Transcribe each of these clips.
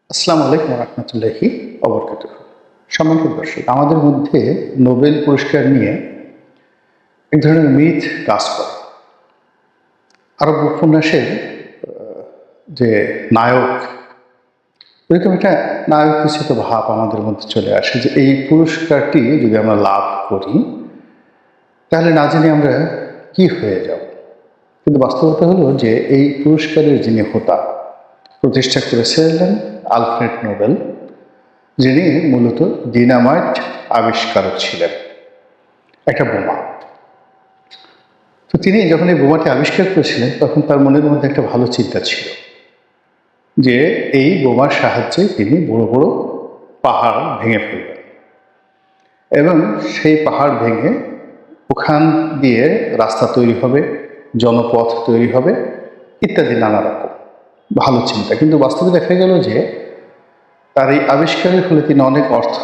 আসসালামু আলাইকুম রহমতুল্লাহি অবরকাতুহ। সম্মানিত দর্শক, আমাদের মধ্যে নোবেল পুরস্কার নিয়ে এক ধরনের মিথ কাজ করে। আরব উপন্যাসের যে নায়ক, এরকম একটা নায়ক কিছুত ভাব আমাদের মধ্যে চলে আসে যে এই পুরস্কারটি যদি আমরা লাভ করি তাহলে না জানি আমরা কি হয়ে যাব। কিন্তু বাস্তবতা হলো যে এই পুরস্কারের যিনি হোতা, প্রতিষ্ঠা করেছিলেন আলফ্রেড নোবেল, যিনি মূলত ডিনামাইট আবিষ্কারক ছিলেন, একটা বোমা। তো তিনি যখন এই বোমাটি আবিষ্কার করেছিলেন তখন তার মনের মধ্যে একটা ভালো চিন্তা ছিল যে এই বোমার সাহায্যে তিনি বড় বড় পাহাড় ভেঙে ফেলবেন এবং সেই পাহাড় ভেঙে ওখান দিয়ে রাস্তা তৈরি হবে, জনপথ তৈরি হবে ইত্যাদি নানা রকম ভালো চিন্তা। কিন্তু বাস্তবে দেখা গেল যে তার এই আবিষ্কারের ফলে তিনি অনেক অর্থ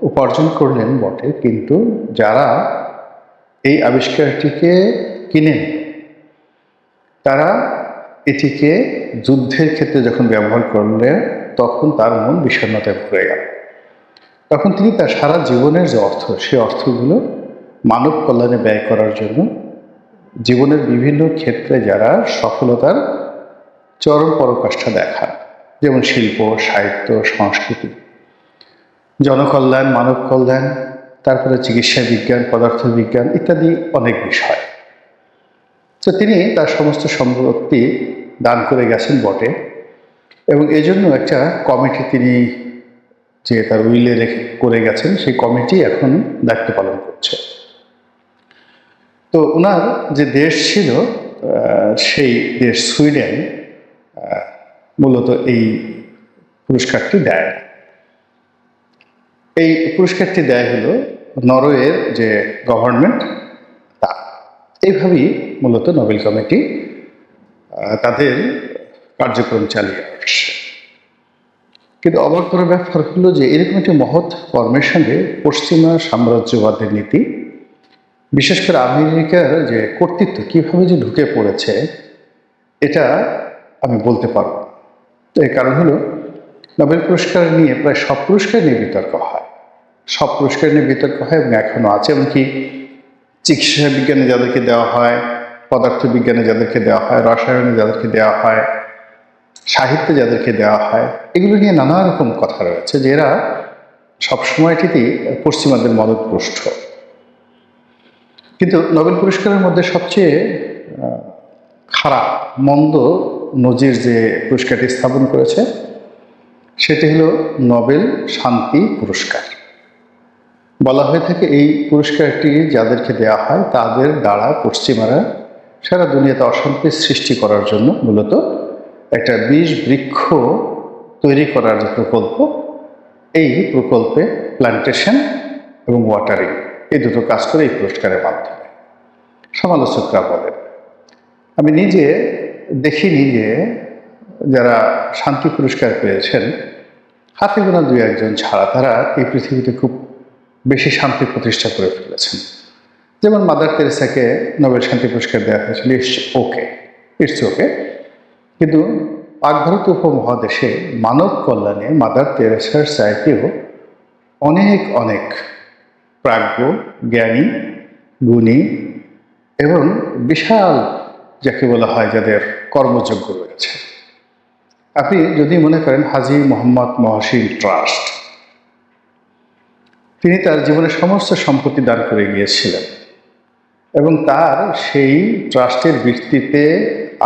উপার্জন করলেন বটে, কিন্তু যারা এই আবিষ্কারটিকে কিনেন তারা এটিকে যুদ্ধের ক্ষেত্রে যখন ব্যবহার করলেন তখন তার মন বিষণ্ণতায় ভরে গেল। তখন তিনি তার সারা জীবনের যে অর্থ, সেই অর্থগুলো মানব কল্যাণে ব্যয় করার জন্য জীবনের বিভিন্ন ক্ষেত্রে যারা সফলতার চরম পরাকাষ্ঠা দেখান, যেমন শিল্প, সাহিত্য, সংস্কৃতি, জনকল্যাণ, মানব কল্যাণ, তারপরে চিকিৎসা বিজ্ঞান, পদার্থবিজ্ঞান ইত্যাদি অনেক বিষয়। তো তিনি তার সমস্ত সম্পত্তি দান করে গেছেন বটে, এবং এই জন্য একটা কমিটি তিনি যে তার উইলে রেখে করে গেছেন, সেই কমিটি এখন দায়িত্ব পালন করছে। তো ওনার যে দেশ ছিল সেই দেশ সুইডেন মূলত এই পুরস্কারটি দেয়। এই পুরস্কারটি দেয় হলো নরওয়ের যে গভর্নমেন্ট, তা এইভাবেই মূলত নোবেল কমিটি তাদের কার্যক্রম চালিয়ে আসছে। কিন্তু অবাক করার ব্যাপার হলো যে এরকম একটি মহৎ কর্মের সঙ্গে পশ্চিমা সাম্রাজ্যবাদের নীতি, বিশেষ করে আমেরিকার যে কর্তৃত্ব কীভাবে যে ঢুকে পড়েছে এটা আমি বলতে পারব। এর কারণ হলো নোবেল পুরস্কার নিয়ে প্রায় সব পুরস্কার নিয়ে বিতর্ক হয়, সব পুরস্কার নিয়ে বিতর্ক হয় এবং এখনও আছে। এমনকি চিকিৎসা বিজ্ঞানে যাদেরকে দেওয়া হয়, পদার্থবিজ্ঞানে যাদেরকে দেওয়া হয়, রসায়নে যাদেরকে দেওয়া হয়, সাহিত্যে যাদেরকে দেওয়া হয়, এগুলো নিয়ে নানা রকম কথা রয়েছে যে এরা সবসময়টিতেই পশ্চিমাদের মদতপুষ্ট। কিন্তু নোবেল পুরস্কারের মধ্যে সবচেয়ে খারাপ মন্দ নজির যে পুরস্কারটি স্থাপন করেছে সেটি হলো নোবেল শান্তি পুরস্কার। বলা হয়ে থাকে এই পুরস্কারটি যাদেরকে দেওয়া হয় তাদের দ্বারা পশ্চিমারা সারা দুনিয়াতে অশান্তির সৃষ্টি করার জন্য মূলত একটা বীজ বৃক্ষ তৈরি করার যে প্রকল্প, এই প্রকল্পে প্ল্যান্টেশন এবং ওয়াটারিং এই দুটো কাজ করে এই পুরস্কারের মাধ্যমে। সমালোচকরা বলেন, আমি নিজে দেখিনি যে যারা শান্তি পুরস্কার পেয়েছেন হাতে গোনা দুই একজন ছাড়া তারা এই পৃথিবীতে খুব বেশি শান্তি প্রতিষ্ঠা করে ফেলেছেন। যেমন মাদার তেরেসাকে নোবেল শান্তি পুরস্কার দেওয়া হয়েছিল, ইটস ওকে। কিন্তু পাক ভারত উপমহাদেশে মানব কল্যাণে মাদার তেরেসার চাইতেও অনেক অনেক প্রাজ্ঞ, জ্ঞানী, গুণী এবং বিশাল যাকে বলা হয় যাদের কর্মযোগ্য রয়েছে। আপনি যদি মনে করেন হাজী মোহাম্মদ মহসিন ট্রাস্ট, তিনি তার জীবনের সমস্ত সম্পত্তি দান করে গিয়েছিলেন এবং তার সেই ট্রাস্টের ভিত্তিতে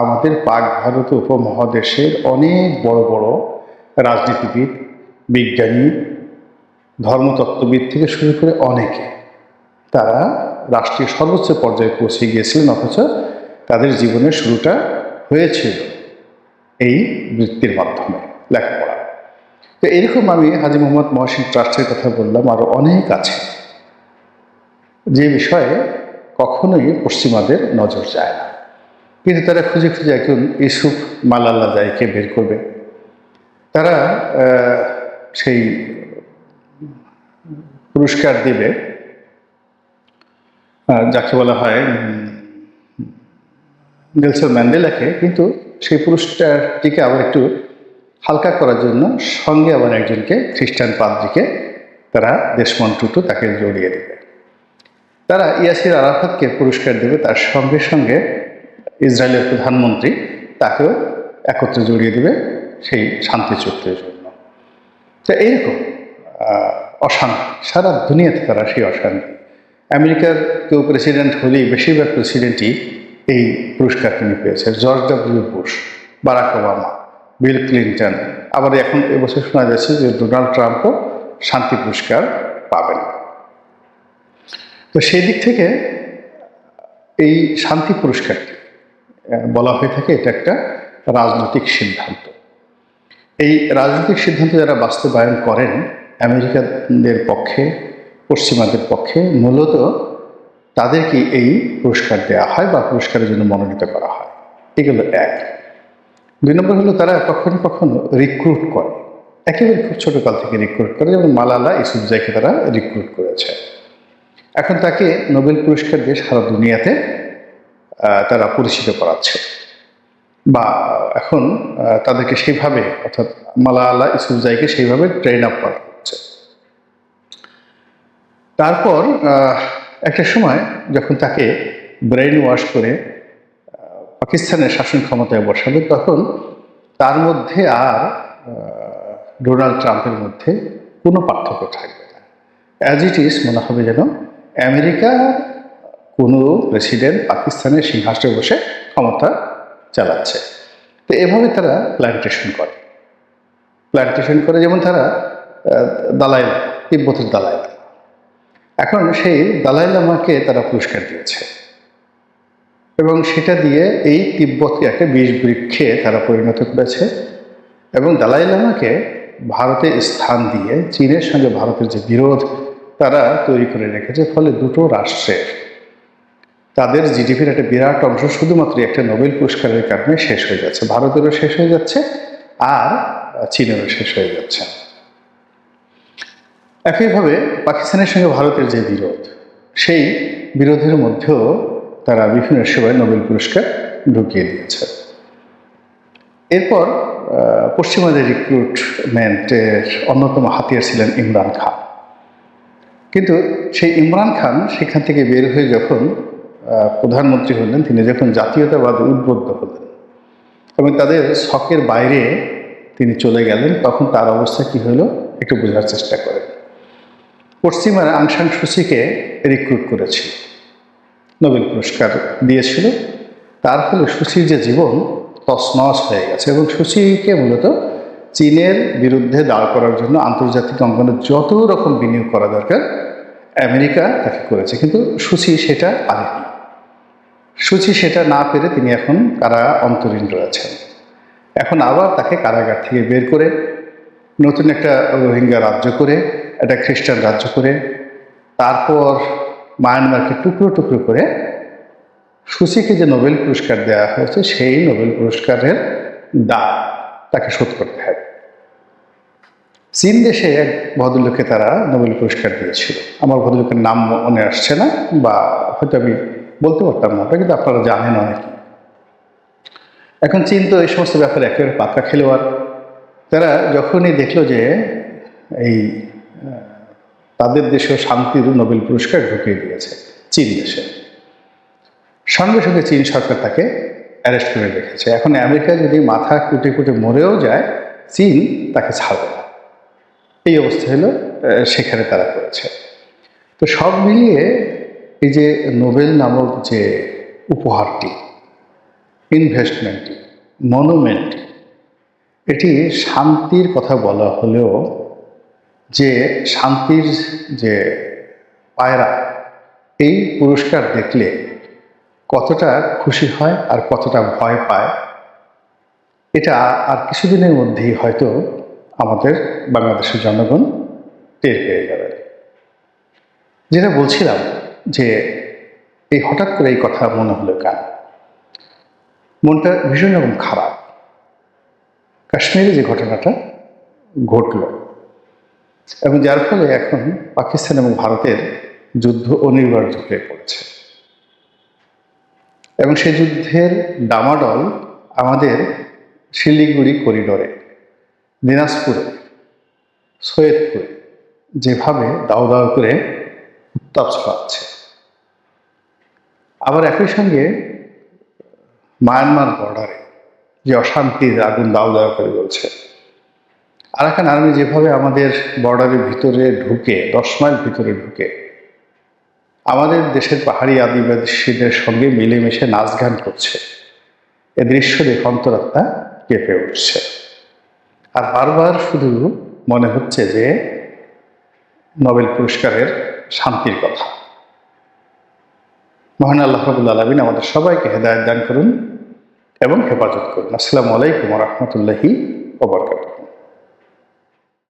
আমাদের পাক ভারত উপমহাদেশের অনেক বড় বড় রাজনীতিবিদ, বিজ্ঞানী, ধর্মতত্ত্ববিদ থেকে শুরু করে অনেকে তারা রাষ্ট্রীয় সর্বোচ্চ পর্যায়ে পৌঁছে গিয়েছিলেন, অথচ তাদের জীবনের শুরুটা হয়েছিল এই বৃত্তির মাধ্যমে, লেখাপড়া। তো এরকম আমি হাজী মোহাম্মদ মহসিন ট্রাস্টের কথা বললাম, আরও অনেক আছে যে বিষয়ে কখনোই পশ্চিমাদের নজর যায় না, কিন্তু তারা খুঁজে খুঁজে একজন ইউসুফ মালালা জাইকে বের করবে। তারা সেই পুরস্কার দেবে যাকে বলা হয় নেলসন ম্যান্ডেলাকে, কিন্তু সেই পুরস্কারটিকে আবার একটু হালকা করার জন্য সঙ্গে আবার একজনকে খ্রিস্টান পাদ্রীকে তারা দেশমন টুটু তাকে জড়িয়ে দেবে। তারা ইয়াসির আরাফাতকে পুরস্কার দেবে, তার সঙ্গে সঙ্গে ইসরায়েলের প্রধানমন্ত্রী তাকেও একত্রে জড়িয়ে দেবে সেই শান্তি চুক্তির জন্য। তো এইরকম অশান্তি সারা দুনিয়াতে, তারা সেই অশান্তি। আমেরিকার কেউ প্রেসিডেন্ট হলেই বেশিরভাগ প্রেসিডেন্টই এই পুরস্কার তিনি পেয়েছে। George W Bush, Barack Obama, Bill Clinton, আবার এখন এবছর শোনা যাচ্ছে যে ডোনাল্ড ট্রাম্পও শান্তি পুরস্কার পাবেন। তো সেই দিক থেকে এই শান্তি পুরস্কারটি বলা হয়ে থাকে এটা একটা রাজনৈতিক সিদ্ধান্ত। এই রাজনৈতিক সিদ্ধান্ত যারা বাস্তবায়ন করেন আমেরিকানদের পক্ষে, পশ্চিমাদের পক্ষে, মূলত তাদেরকে এই পুরস্কার দেওয়া হয় বা পুরস্কারের জন্য মনোনীত করা হয়। এগুলো এক। 2 নম্বর হলো তারা কখনো কখনো রিক্রুট করে, একেবারে খুব ছোটকাল থেকে রিক্রুট করে, যেমন মালালা ইউসুফজাইকে তারা রিক্রুট করেছে। এখন তাকে নোবেল পুরস্কার দিয়ে সারা দুনিয়াতে তারা পরিচিত করাচ্ছে, বা এখন তাদেরকে সেইভাবে, অর্থাৎ মালালা ইউসুফজাইকে সেইভাবে ট্রেন আপ করা হচ্ছে। তারপর একটা সময় যখন তাকে ব্রেইন ওয়াশ করে পাকিস্তানের শাসন ক্ষমতায় বসাবে, তখন তার মধ্যে আর ডোনাল্ড ট্রাম্পের মধ্যে কোনো পার্থক্য থাকবে না। অ্যাজ ইট ইজ মনে হবে যেন আমেরিকা কোনো প্রেসিডেন্ট পাকিস্তানের সিংহাসনে বসে ক্ষমতা চালাচ্ছে। তো এভাবে তারা প্ল্যান্টেশন করে, যেমন তারা দালাই লামা, তিব্বতের দালাই লামা, এখন সেই দালাই লামাকে তারা পুরস্কার দিয়েছে এবং সেটা দিয়ে এই তিব্বতকে একটা বিষ বৃক্ষে তারা পরিণত করেছে এবং দালাই লামাকে ভারতে স্থান দিয়ে চীনের সঙ্গে ভারতের যে বিরোধ তারা তৈরি করে রেখেছে, ফলে দুটো রাষ্ট্রের তাদের জিডিপির একটা বিরাট অংশ শুধুমাত্র একটা নোবেল পুরস্কারের কারণে শেষ হয়ে যাচ্ছে। ভারতেরও শেষ হয়ে যাচ্ছে আর চীনেরও শেষ হয়ে যাচ্ছে। একইভাবে পাকিস্তানের সঙ্গে ভারতের যে বিরোধ, সেই বিরোধের মধ্যেও তারা বিভিন্ন সময় নোবেল পুরস্কার ঢুকিয়ে দিয়েছে। এরপর পশ্চিমাদের রিক্রুটমেন্টের অন্যতম হাতিয়ার ছিলেন ইমরান খান। কিন্তু সেই ইমরান খান সেখান থেকে বের হয়ে যখন প্রধানমন্ত্রী হলেন, তিনি যখন জাতীয়তাবাদে উদ্বুদ্ধ হলেন এবং তাদের শখের বাইরে তিনি চলে গেলেন, তখন তার অবস্থা কি হলো একটু বোঝার চেষ্টা করেন। পশ্চিমারা আং সান সুচিকে রিক্রুট করেছিল, নোবেল পুরস্কার দিয়েছিল, তার ফলে সুচির যে জীবন তছনছ হয়ে গেছে এবং সুচিকে মূলত চীনের বিরুদ্ধে দাঁড় করার জন্য আন্তর্জাতিক অঙ্গনে যত রকম বিনিয়োগ করা দরকার আমেরিকা তাকে করেছে, কিন্তু সুচি সেটা পারেনি। সুচি সেটা না পেরে তিনি এখন অন্তরীণ রয়েছেন। এখন আবার তাকে কারাগার থেকে বের করে নতুন একটা রোহিঙ্গা রাজ্য করে, একটা খ্রিস্টান রাজ্য করে, তারপর মায়ানমারকে টুকরো টুকরো করে সুচিকে যে নোবেল পুরস্কার দেওয়া হয়েছে সেই নোবেল পুরস্কারের দায় তাকে শোধ করতে হবে। চীন দেশে এক ভদ্রলোককে তারা নোবেল পুরস্কার দিয়েছিল, আমার ভদ্রলোকের নাম মনে আসছে না, বা হয়তো আমি বলতে পারতাম না, কিন্তু আপনারা জানেন অনেকে। এখন চীন তো এই সমস্ত ব্যাপারে একেবারে পাক্কা খেলোয়াড়। তারা যখনই দেখলো যে এই তাদের দেশেও শান্তির নোবেল পুরস্কার ঢুকিয়ে দিয়েছে চীন দেশে, সঙ্গে সঙ্গে চীন সরকার তাকে অ্যারেস্ট করে রেখেছে। এখন আমেরিকা যদি মাথা কুটে কুটে মরেও যায়, চীন তাকে ছাড়বে না। এই অবস্থা হলো সেখানে তারা করেছে। তো সব মিলিয়ে এই যে নোবেল নামক যে উপহারটি, ইনভেস্টমেন্টটি, মনুমেন্টটি, এটি শান্তির কথা বলা হলেও যে শান্তির যে পায়রা, এই পুরস্কার দেখলে কতটা খুশি হয় আর কতটা ভয় পায়, এটা আর কিছুদিনের মধ্যেই হয়তো আমাদের বাংলাদেশের জনগণ টের পেয়ে যাবে। যেটা বলছিলাম যে এই হঠাৎ করে এই কথা মনে হলো কেন, মনটা ভীষণ রকম খারাপ। কাশ্মীরে যে ঘটনাটা ঘটল এবং যার ফলে এখন পাকিস্তান এবং ভারতের যুদ্ধ অনিবার্য হয়ে পড়েছে এবং সেই যুদ্ধের ডামাডল আমাদের শিলিগুড়ি করিডোরে দিনাজপুরে, সৈয়দপুরে যেভাবে দাও দাও করে উত্তাপ ছড়াচ্ছে, আবার একই সঙ্গে মায়ানমার বর্ডারে যে অশান্তির আগুন দাও দাও করে বলছে, আরাকান আর্মি যেভাবে আমাদের বর্ডারের ভিতরে ঢুকে 10 মাইল ভিতরে ঢুকে আমাদের দেশের পাহাড়ি আদিবাসীদের সঙ্গে মিলেমিশে নাচ গান করছে, এ দৃশ্য দেখে অন্তরাত্মা কেঁপে উঠছে। আর বারবার শুধু মনে হচ্ছে যে নোবেল পুরস্কারের শান্তির কথা। মহান আল্লাহ রাব্বুল আলামিন আমাদের সবাইকে হেদায়েত দান করুন এবং হেফাজত করুন। আসসালামু আলাইকুম ওয়া রাহমাতুল্লাহি ওয়া বারাকাতুহু।